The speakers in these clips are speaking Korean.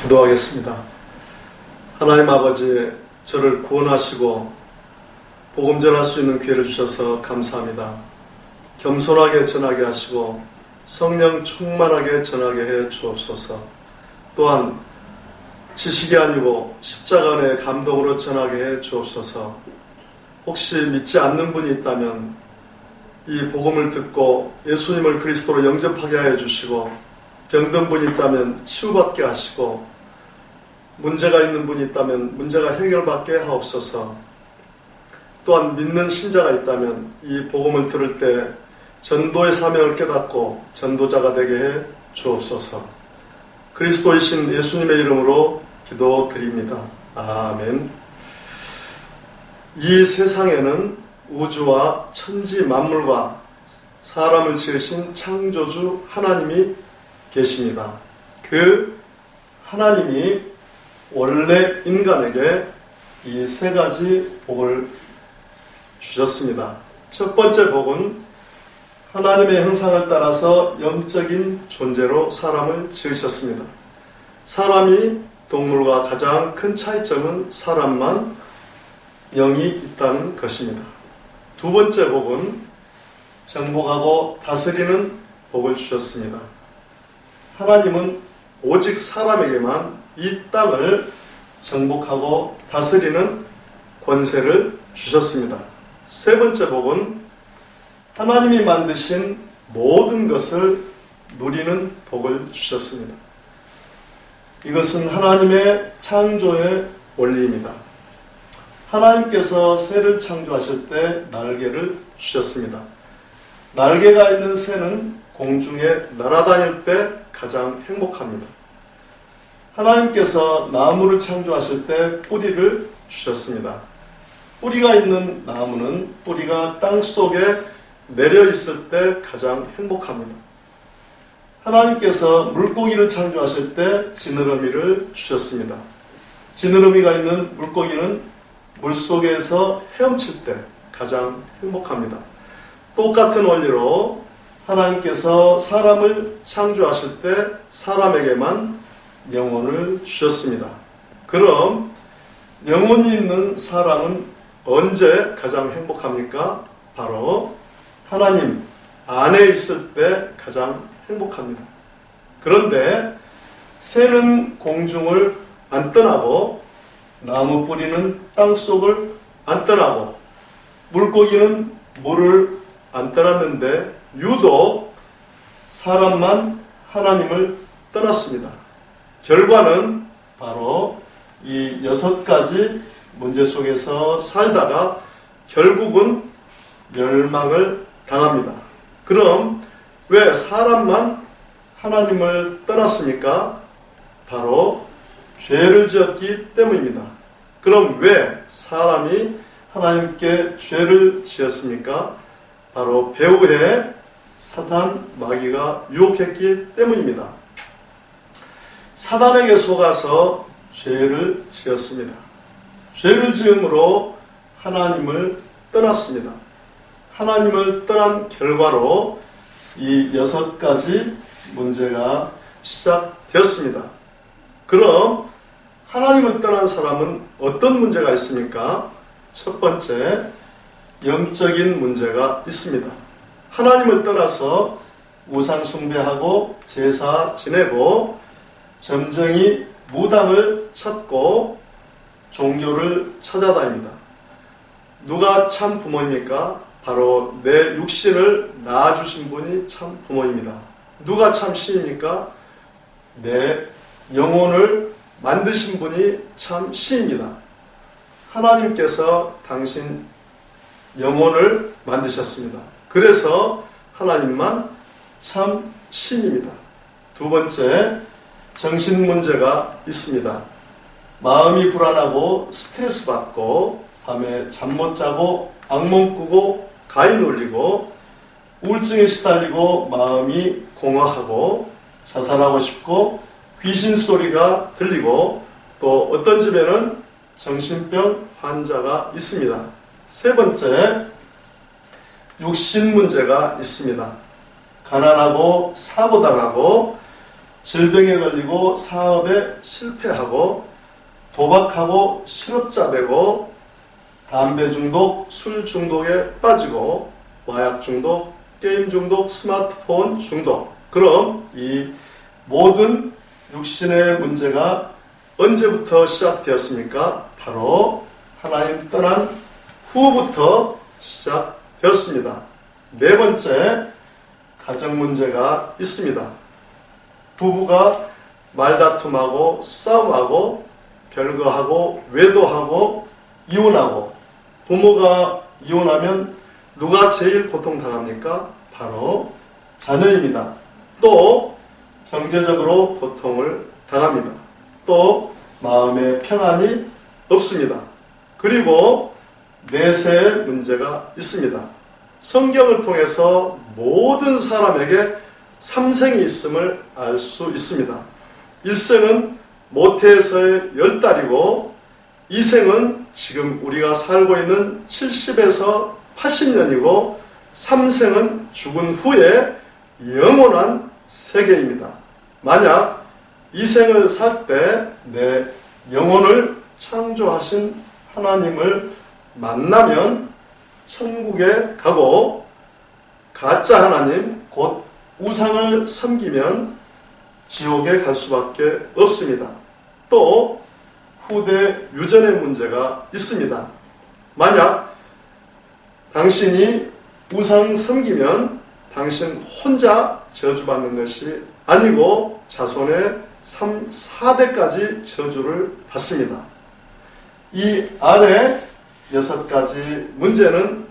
기도하겠습니다. 하나님 아버지, 저를 구원하시고 복음 전할 수 있는 기회를 주셔서 감사합니다. 겸손하게 전하게 하시고 성령 충만하게 전하게 해 주옵소서. 또한 지식이 아니고 십자가 안의 감동으로 전하게 해 주옵소서. 혹시 믿지 않는 분이 있다면 이 복음을 듣고 예수님을 그리스도로 영접하게 하여 주시고, 병든 분이 있다면 치유받게 하시고, 문제가 있는 분이 있다면 문제가 해결받게 하옵소서. 또한 믿는 신자가 있다면 이 복음을 들을 때 전도의 사명을 깨닫고 전도자가 되게 해 주옵소서. 그리스도이신 예수님의 이름으로 기도드립니다. 아멘. 이 세상에는 우주와 천지 만물과 사람을 지으신 창조주 하나님이 계십니다. 그 하나님이 원래 인간에게 이 세 가지 복을 주셨습니다. 첫 번째 복은 하나님의 형상을 따라서 영적인 존재로 사람을 지으셨습니다. 사람이 동물과 가장 큰 차이점은 사람만 영이 있다는 것입니다. 두 번째 복은 정복하고 다스리는 복을 주셨습니다. 하나님은 오직 사람에게만 이 땅을 정복하고 다스리는 권세를 주셨습니다. 세 번째 복은 하나님이 만드신 모든 것을 누리는 복을 주셨습니다. 이것은 하나님의 창조의 원리입니다. 하나님께서 새를 창조하실 때 날개를 주셨습니다. 날개가 있는 새는 공중에 날아다닐 때 가장 행복합니다. 하나님께서 나무를 창조하실 때 뿌리를 주셨습니다. 뿌리가 있는 나무는 뿌리가 땅 속에 내려 있을 때 가장 행복합니다. 하나님께서 물고기를 창조하실 때 지느러미를 주셨습니다. 지느러미가 있는 물고기는 물속에서 헤엄칠 때 가장 행복합니다. 똑같은 원리로 하나님께서 사람을 창조하실 때 사람에게만 영혼을 주셨습니다. 그럼 영혼이 있는 사람은 언제 가장 행복합니까? 바로 하나님 안에 있을 때 가장 행복합니다. 그런데 새는 공중을 안 떠나고 나무 뿌리는 땅 속을 안 떠나고 물고기는 물을 안 떠났는데 유독 사람만 하나님을 떠났습니다. 결과는 바로 이 6가지 문제 속에서 살다가 결국은 멸망을 당합니다. 그럼 왜 사람만 하나님을 떠났습니까? 바로 죄를 지었기 때문입니다. 그럼 왜 사람이 하나님께 죄를 지었습니까? 바로 배후에 사탄 마귀가 유혹했기 때문입니다. 사단에게 속아서 죄를 지었습니다. 죄를 지음으로 하나님을 떠났습니다. 하나님을 떠난 결과로 이 6가지 문제가 시작되었습니다. 그럼 하나님을 떠난 사람은 어떤 문제가 있습니까? 첫 번째, 영적인 문제가 있습니다. 하나님을 떠나서 우상 숭배하고 제사 지내고 점쟁이 무당을 찾고 종교를 찾아다닙니다. 누가 참 부모입니까? 바로 내 육신을 낳아주신 분이 참 부모입니다. 누가 참 신입니까? 내 영혼을 만드신 분이 참 신입니다. 하나님께서 당신 영혼을 만드셨습니다. 그래서 하나님만 참 신입니다. 두 번째, 정신 문제가 있습니다. 마음이 불안하고 스트레스 받고 밤에 잠 못 자고 악몽 꾸고 가위 눌리고 우울증에 시달리고 마음이 공허하고 자살하고 싶고 귀신 소리가 들리고 또 어떤 집에는 정신병 환자가 있습니다. 세 번째, 육신 문제가 있습니다. 가난하고 사고당하고 질병에 걸리고 사업에 실패하고 도박하고 실업자 되고 담배 중독, 술 중독에 빠지고 마약 중독, 게임 중독, 스마트폰 중독. 그럼 이 모든 육신의 문제가 언제부터 시작되었습니까? 바로 하나님 떠난 후부터 시작되었습니다. 네 번째, 가정 문제가 있습니다. 부부가 말다툼하고 싸움하고 별거하고 외도하고 이혼하고, 부모가 이혼하면 누가 제일 고통당합니까? 바로 자녀입니다. 또 경제적으로 고통을 당합니다. 또 마음의 평안이 없습니다. 그리고 내세의 문제가 있습니다. 성경을 통해서 모든 사람에게 삼생이 있음을 알 수 있습니다. 일생은 모태에서의 10달이고 이생은 지금 우리가 살고 있는 70에서 80년이고 삼생은 죽은 후에 영원한 세계입니다. 만약 이생을 살 때 내 영혼을 창조하신 하나님을 만나면 천국에 가고, 가짜 하나님 곧 우상을 섬기면 지옥에 갈 수밖에 없습니다. 또 후대 유전의 문제가 있습니다. 만약 당신이 우상 섬기면 당신 혼자 저주받는 것이 아니고 자손의 3, 4대까지 저주를 받습니다. 이 아래 6가지 문제는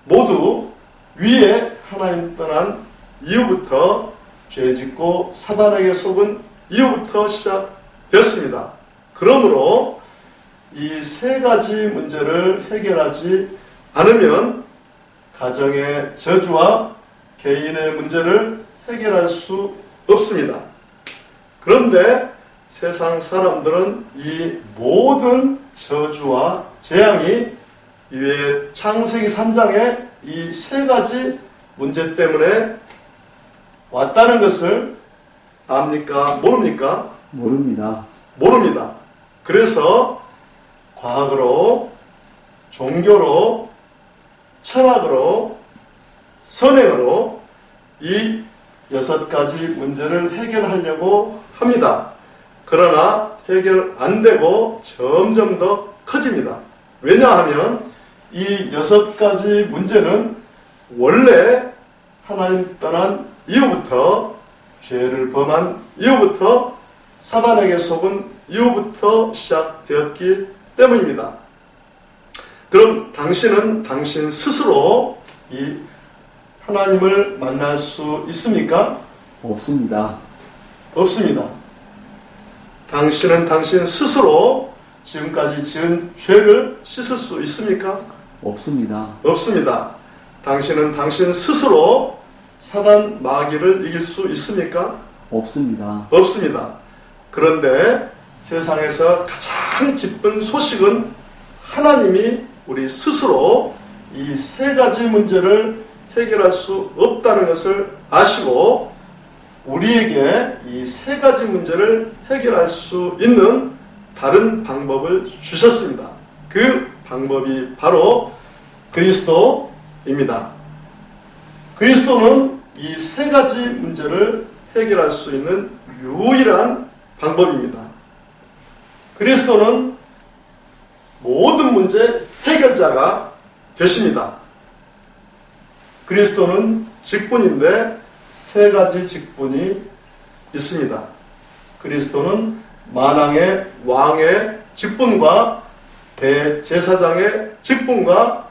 모두 위에 하나님 떠난 이후부터 죄짓고 사단에게 속은 이후부터 시작되었습니다. 그러므로 이 3가지 문제를 해결하지 않으면 가정의 저주와 개인의 문제를 해결할 수 없습니다. 그런데 세상 사람들은 이 모든 저주와 재앙이 위에 창세기 3장의 이 3가지 문제 때문에 왔다는 것을 압니까? 모릅니까? 모릅니다. 모릅니다. 그래서 과학으로, 종교로, 철학으로, 선행으로 이 6가지 문제를 해결하려고 합니다. 그러나 해결 안 되고 점점 더 커집니다. 왜냐하면 이 6가지 문제는 원래 하나님 떠난 이후부터, 죄를 범한 이후부터, 사단에게 속은 이후부터 시작되었기 때문입니다. 그럼 당신은 당신 스스로 이 하나님을 만날 수 있습니까? 없습니다. 없습니다. 당신은 당신 스스로 지금까지 지은 죄를 씻을 수 있습니까? 없습니다. 없습니다. 당신은 당신 스스로 사단 마귀를 이길 수 있습니까? 없습니다. 없습니다. 그런데 세상에서 가장 기쁜 소식은 하나님이 우리 스스로 이 3가지 문제를 해결할 수 없다는 것을 아시고 우리에게 이 3가지 문제를 해결할 수 있는 다른 방법을 주셨습니다. 그 방법이 바로 그리스도입니다. 그리스도는 이 3가지 문제를 해결할 수 있는 유일한 방법입니다. 그리스도는 모든 문제 해결자가 되십니다. 그리스도는 직분인데 3가지 직분이 있습니다. 그리스도는 만왕의 왕의 직분과 대제사장의 직분과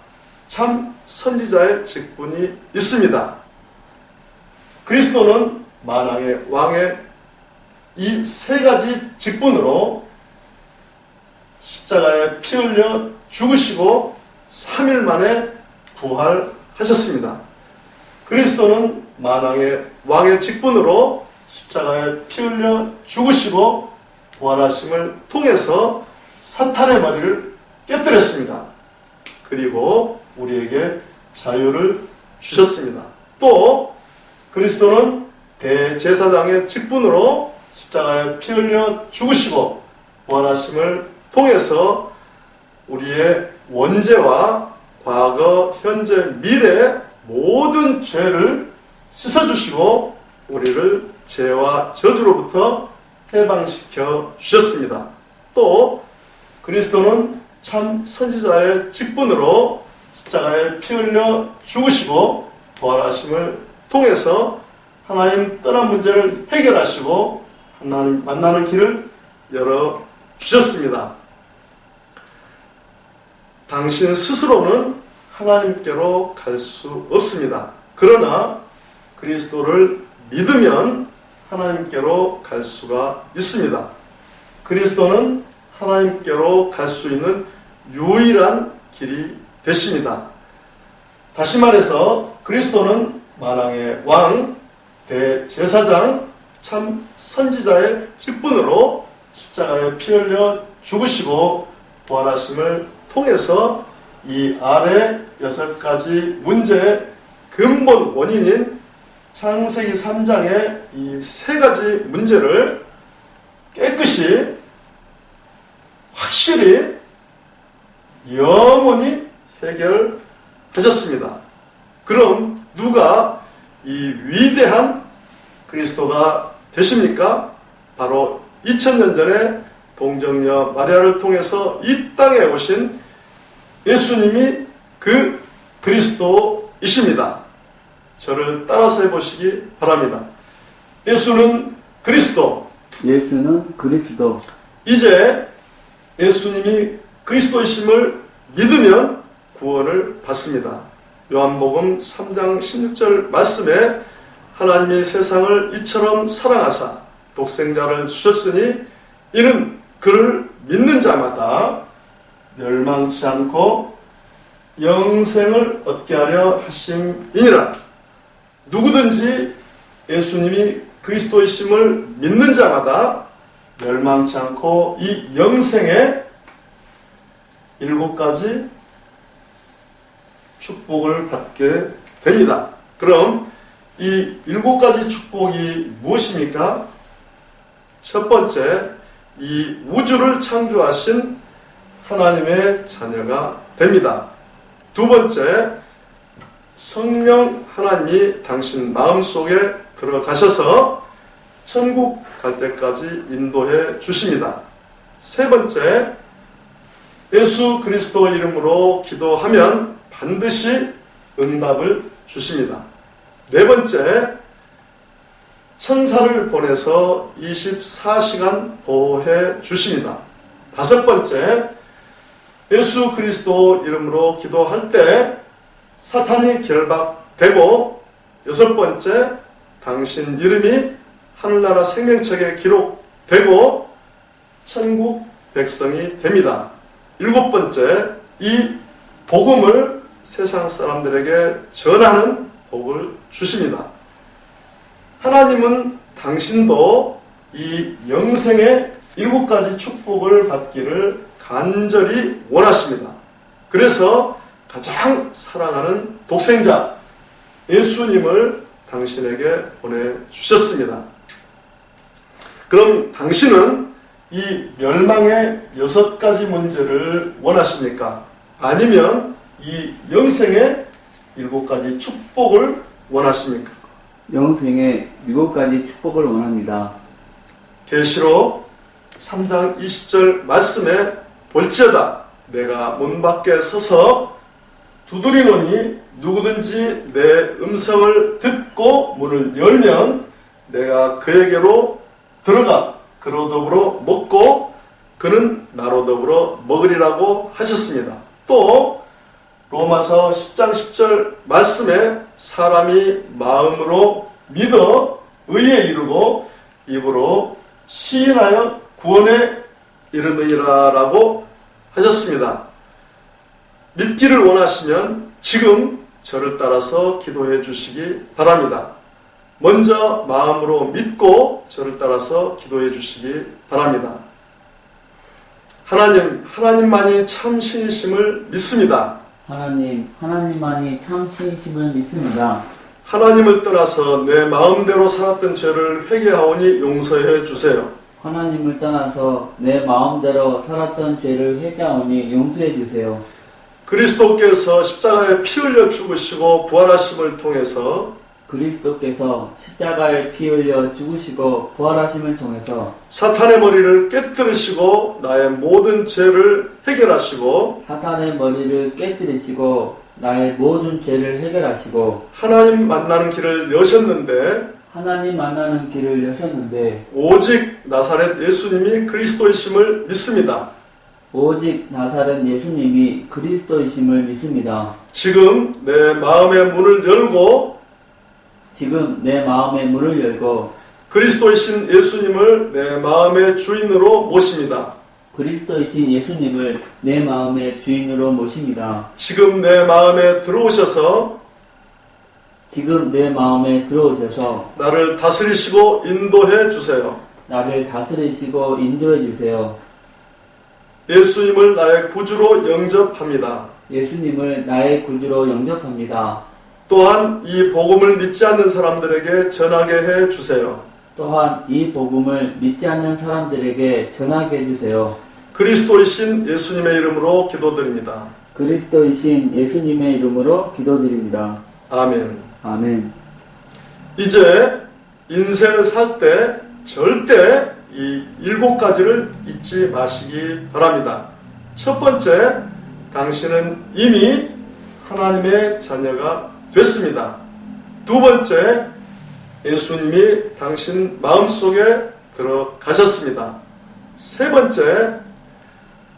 참 선지자의 직분이 있습니다. 그리스도는 만왕의 왕의 이 3가지 직분으로 십자가에 피 흘려 죽으시고 3일 만에 부활하셨습니다. 그리스도는 만왕의 왕의 직분으로 십자가에 피 흘려 죽으시고 부활하심을 통해서 사탄의 머리를 깨뜨렸습니다. 그리고 우리에게 자유를 주셨습니다. 또 그리스도는 대제사장의 직분으로 십자가에 피 흘려 죽으시고 부활하심을 통해서 우리의 원죄와 과거, 현재, 미래 모든 죄를 씻어주시고 우리를 죄와 저주로부터 해방시켜 주셨습니다. 또 그리스도는 참 선지자의 직분으로 십자가에 피 흘려 죽으시고 부활하심을 통해서 하나님 떠난 문제를 해결하시고 하나님 만나는 길을 열어 주셨습니다. 당신 스스로는 하나님께로 갈 수 없습니다. 그러나 그리스도를 믿으면 하나님께로 갈 수가 있습니다. 그리스도는 하나님께로 갈 수 있는 유일한 길이 되십니다. 다시 말해서 그리스도는 만왕의 왕, 대제사장, 참 선지자의 직분으로 십자가에 피 흘려 죽으시고 부활하심을 통해서 이 아래 6가지 문제의 근본 원인인 창세기 3장의 이 3가지 문제를 깨끗이 확실히 영원히 해결하셨습니다. 그럼 누가 이 위대한 그리스도가 되십니까? 바로 2000년 전에 동정녀 마리아를 통해서 이 땅에 오신 예수님이 그 그리스도이십니다. 저를 따라서 해보시기 바랍니다. 예수는 그리스도. 예수는 그리스도. 이제 예수님이 그리스도이심을 믿으면 구원을 받습니다. 요한복음 3장 16절 말씀에 하나님이 세상을 이처럼 사랑하사 독생자를 주셨으니 이는 그를 믿는 자마다 멸망치 않고 영생을 얻게 하려 하심이니라. 누구든지 예수님이 그리스도이심을 믿는 자마다 멸망치 않고 이 영생의 7가지 축복을 받게 됩니다. 그럼 이 7가지 축복이 무엇입니까? 첫 번째, 이 우주를 창조하신 하나님의 자녀가 됩니다. 두 번째, 성령 하나님이 당신 마음속에 들어가셔서 천국 갈 때까지 인도해 주십니다. 세 번째, 예수 그리스도 이름으로 기도하면 반드시 응답을 주십니다. 네 번째, 천사를 보내서 24시간 보호해 주십니다. 다섯 번째, 예수 그리스도 이름으로 기도할 때 사탄이 결박되고, 여섯 번째, 당신 이름이 하늘나라 생명책에 기록되고 천국 백성이 됩니다. 일곱 번째, 이 복음을 세상 사람들에게 전하는 복을 주십니다. 하나님은 당신도 이 영생의 7가지 축복을 받기를 간절히 원하십니다. 그래서 가장 사랑하는 독생자 예수님을 당신에게 보내주셨습니다. 그럼 당신은 이 멸망의 6가지 문제를 원하십니까? 아니면 이 영생의 7가지 축복을 원하십니까? 영생의 7가지 축복을 원합니다. 계시록 3장 20절 말씀에 볼지어다 내가 문 밖에 서서 두드리노니 누구든지 내 음성을 듣고 문을 열면 내가 그에게로 들어가 그로 더불어 먹고 그는 나로 더불어 먹으리라고 하셨습니다. 또 로마서 10장 10절 말씀에 사람이 마음으로 믿어 의에 이르고 입으로 시인하여 구원에 이르느니라 라고 하셨습니다. 믿기를 원하시면 지금 저를 따라서 기도해 주시기 바랍니다. 먼저 마음으로 믿고 저를 따라서 기도해 주시기 바랍니다. 하나님만이 참 신이심을 믿습니다. 하나님만이 참 신이심을 믿습니다. 하나님을 떠나서 내 마음대로 살았던 죄를 회개하오니 용서해 주세요. 하나님을 떠나서 내 마음대로 살았던 죄를 회개하오니 용서해 주세요. 그리스도께서 십자가에 피 흘려 죽으시고 부활하심을 통해서 그리스도께서 십자가에 피 흘려 죽으시고 부활하심을 통해서 사탄의 머리를 깨뜨리시고 나의 모든 죄를 해결하시고 사탄의 머리를 깨뜨리시고 나의 모든 죄를 해결하시고 하나님 만나는 길을 여셨는데 하나님 만나는 길을 여셨는데 오직 나사렛 예수님이 그리스도이심을 믿습니다. 오직 나사렛 예수님이 그리스도이심을 믿습니다. 지금 내 마음의 문을 열고 지금 내 마음의 문을 열고 그리스도이신 예수님을 내 마음의 주인으로 모십니다. 그리스도이신 예수님을 내 마음의 주인으로 모십니다. 지금 내 마음에 들어오셔서 지금 내 마음에 들어오셔서 나를 다스리시고 인도해 주세요. 나를 다스리시고 인도해 주세요. 예수님을 나의 구주로 영접합니다. 예수님을 나의 구주로 영접합니다. 또한 이 복음을 믿지 않는 사람들에게 전하게 해 주세요. 또한 이 복음을 믿지 않는 사람들에게 전하게 해주세요. 그리스도이신 예수님의 이름으로 기도드립니다. 그리스도이신 예수님의 이름으로 기도드립니다. 아멘. 아멘. 이제 인생을 살 때 절대 이 7가지를 잊지 마시기 바랍니다. 첫 번째, 당신은 이미 하나님의 자녀가 됐습니다. 두 번째, 예수님이 당신 마음속에 들어가셨습니다. 세 번째,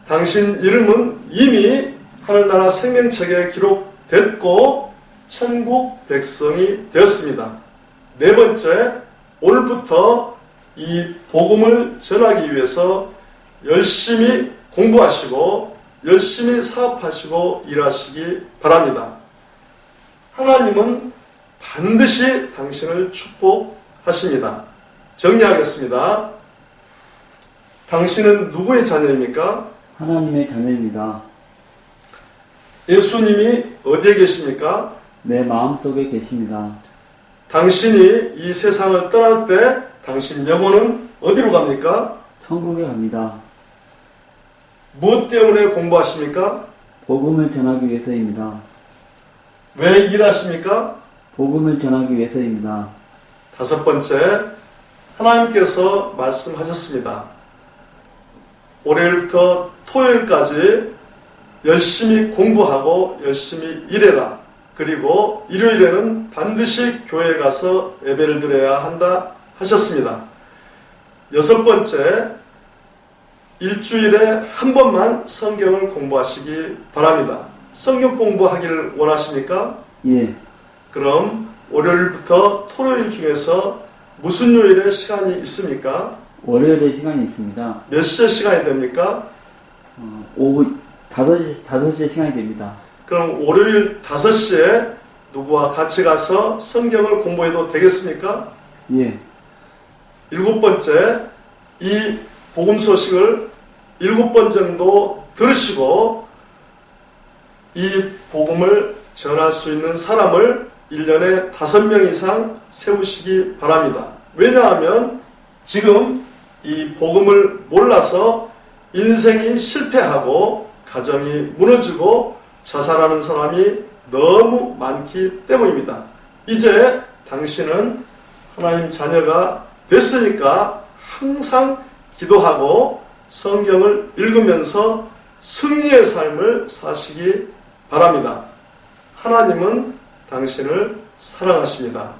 당신 이름은 이미 하늘나라 생명책에 기록됐고 천국 백성이 되었습니다. 네 번째, 오늘부터 이 복음을 전하기 위해서 열심히 공부하시고 열심히 사업하시고 일하시기 바랍니다. 하나님은 반드시 당신을 축복하십니다. 정리하겠습니다. 당신은 누구의 자녀입니까? 하나님의 자녀입니다. 예수님이 어디에 계십니까? 내 마음속에 계십니다. 당신이 이 세상을 떠날 때 당신 영혼은 어디로 갑니까? 천국에 갑니다. 무엇 때문에 공부하십니까? 복음을 전하기 위해서입니다. 왜 일하십니까? 복음을 전하기 위해서입니다. 다섯 번째, 하나님께서 말씀하셨습니다. 월요일부터 토요일까지 열심히 공부하고 열심히 일해라. 그리고 일요일에는 반드시 교회에 가서 예배를 드려야 한다 하셨습니다. 여섯 번째, 일주일에 한 번만 성경을 공부하시기 바랍니다. 성경 공부하기를 원하십니까? 예, 그럼 월요일부터 토요일 중에서 무슨 요일에 시간이 있습니까? 월요일에 시간이 있습니다. 몇 시에 시간이 됩니까? 오후 5시에 시간이 됩니다. 그럼 월요일 5시에 누구와 같이 가서 성경을 공부해도 되겠습니까? 예, 일곱 번째, 이 복음 소식을 7번 정도 들으시고 이 복음을 전할 수 있는 사람을 1년에 5명 이상 세우시기 바랍니다. 왜냐하면 지금 이 복음을 몰라서 인생이 실패하고 가정이 무너지고 자살하는 사람이 너무 많기 때문입니다. 이제 당신은 하나님 자녀가 됐으니까 항상 기도하고 성경을 읽으면서 승리의 삶을 사시기 바랍니다. 하나님은 당신을 사랑하십니다.